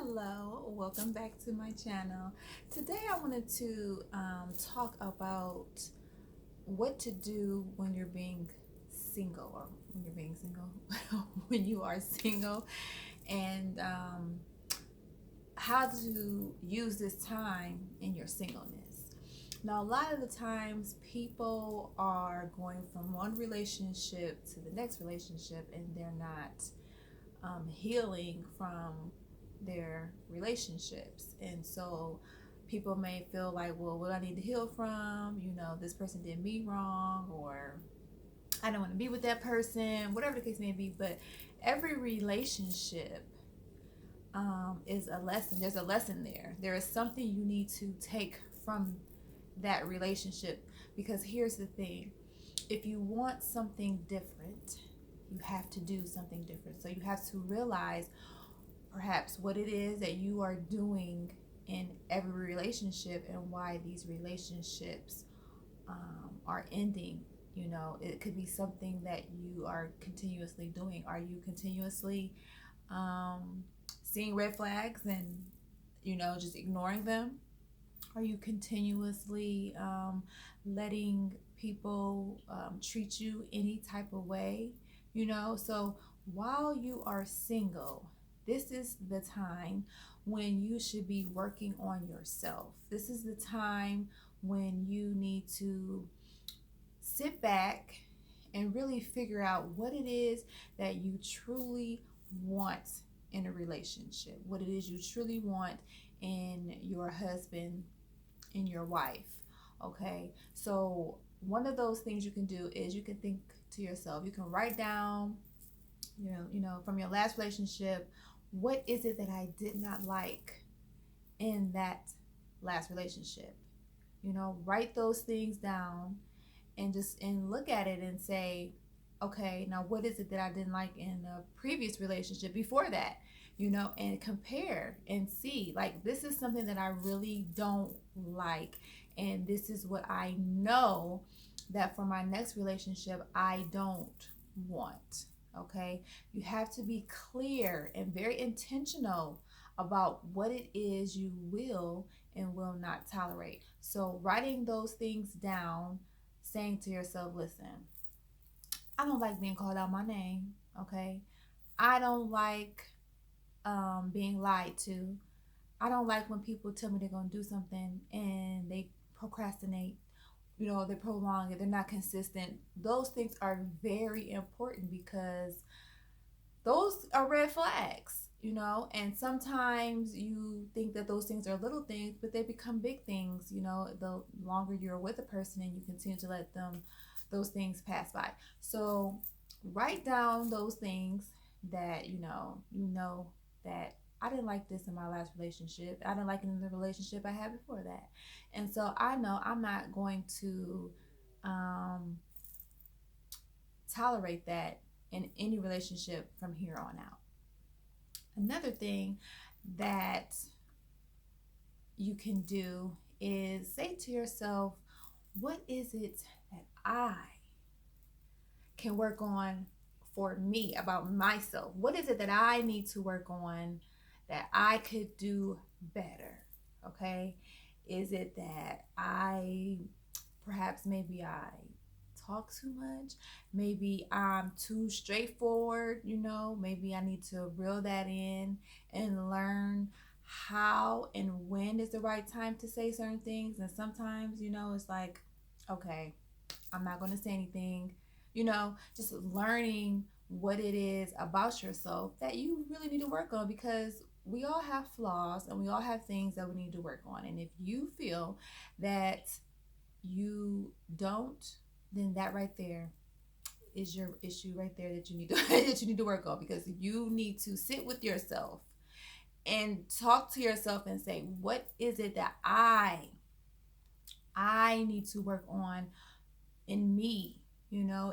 Hello, welcome back to my channel. Today I wanted to talk about what to do when you're being single, or when you're being single, when you are single, and how to use this time in your singleness. Now, a lot of the times people are going from one relationship to the next relationship and they're not healing from their relationships. And so people may feel like, well, what I need to heal from, this person did me wrong, or I don't want to be with that person, whatever the case may be. But every relationship is a lesson. There's a lesson there. There is something you need to take from that relationship. Because here's the thing, if you want something different, you have to do something different. So you have to realize perhaps what it is that you are doing in every relationship and why these relationships are ending. It could be something that you are continuously doing. Are you continuously seeing red flags and just ignoring them? Are you continuously letting people treat you any type of way? So while you are single, this is the time when you should be working on yourself. This is the time when you need to sit back and really figure out what it is that you truly want in a relationship, what it is you truly want in your husband, in your wife. Okay, so one of those things you can do is you can think to yourself, you can write down, from your last relationship, what is it that I did not like in that last relationship? Write those things down and look at it and say, okay, now what is it that I didn't like in a previous relationship before that? And compare and see, like, this is something that I really don't like, and this is what I know that for my next relationship I don't want. Okay, you have to be clear and very intentional about what it is you will and will not tolerate. So writing those things down, saying to yourself, listen, I don't like being called out my name. Okay, I don't like being lied to. I don't like when people tell me they're going to do something and they procrastinate, they prolong it, they're not consistent. Those things are very important because those are red flags, and sometimes you think that those things are little things, but they become big things, the longer you're with a person and you continue to let those things pass by. So write down those things that that I didn't like this in my last relationship. I didn't like it in the relationship I had before that. And so I know I'm not going to um, tolerate that in any relationship from here on out. Another thing that you can do is say to yourself, what is it that I can work on for me, about myself? What is it that I need to work on that I could do better? Okay, is it that maybe I talk too much? Maybe I'm too straightforward, maybe I need to reel that in and learn how and when is the right time to say certain things. And sometimes, it's like, okay, I'm not going to say anything, just learning what it is about yourself that you really need to work on, because we all have flaws and we all have things that we need to work on. And if you feel that you don't, then that right there is your issue right there that you need to that you need to work on, because you need to sit with yourself and talk to yourself and say, what is it that I need to work on in me?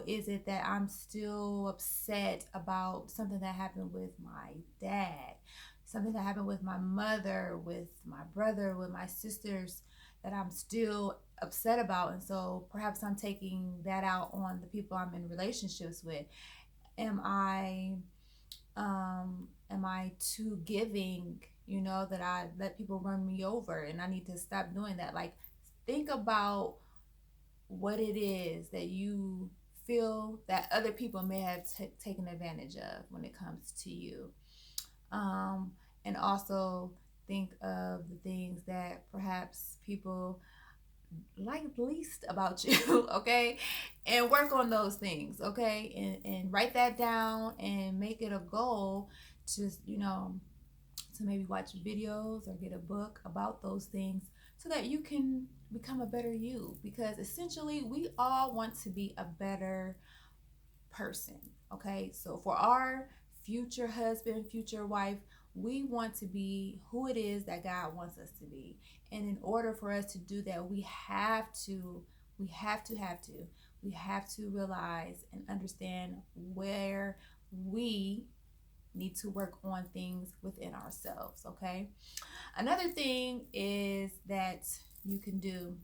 Is it that I'm still upset about something that happened with my dad, something that happened with my mother, with my brother, with my sisters, that I'm still upset about? And so perhaps I'm taking that out on the people I'm in relationships with. Am I too giving, that I let people run me over, and I need to stop doing that. Like, think about what it is that you feel that other people may have taken advantage of when it comes to you. Um, and also think of the things that perhaps people like least about you, okay? And work on those things, okay? And write that down and make it a goal to, to maybe watch videos or get a book about those things so that you can become a better you, because essentially we all want to be a better person, okay? So for our future husband, future wife, we want to be who it is that God wants us to be. And in order for us to do that, we have to realize and understand where we need to work on things within ourselves, okay? Another thing is that you can do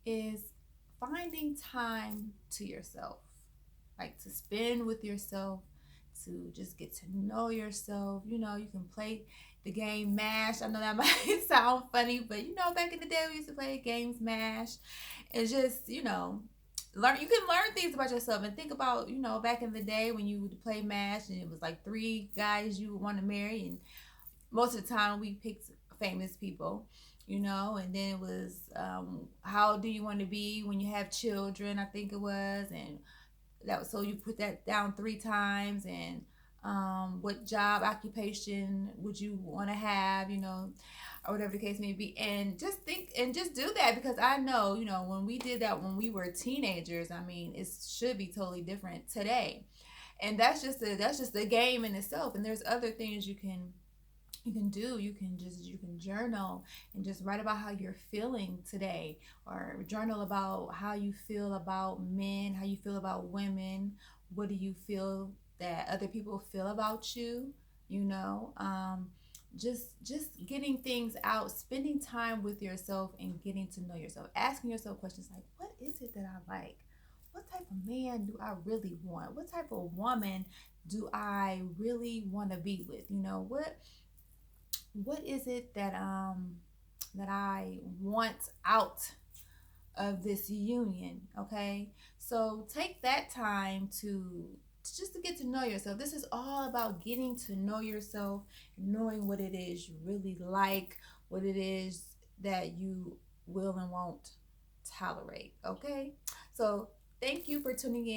is finding time to yourself, like to spend with yourself, to just get to know yourself. You can play the game MASH. I know that might sound funny, but back in the day we used to play games MASH, and just learn. You can learn things about yourself and think about back in the day when you would play MASH and it was like 3 guys you would want to marry, and most of the time we picked famous people, and then it was how do you want to be when you have children, I think it was, and that was, so you put that down 3 times, and what job occupation would you want to have, or whatever the case may be, and just think and just do that, because I know, when we did that when we were teenagers, I mean, it should be totally different today. And that's just a game in itself. And there's other things you can do. You can journal and just write about how you're feeling today, or journal about how you feel about men, how you feel about women, what do you feel that other people feel about you, you know just getting things out, spending time with yourself and getting to know yourself, asking yourself questions like, what is it that I like? What type of man do I really want? What type of woman do I really want to be with? What is it that I want out of this union? Okay, so take that time to get to know yourself. This is all about getting to know yourself, knowing what it is you really like, what it is that you will and won't tolerate. Okay, so thank you for tuning in.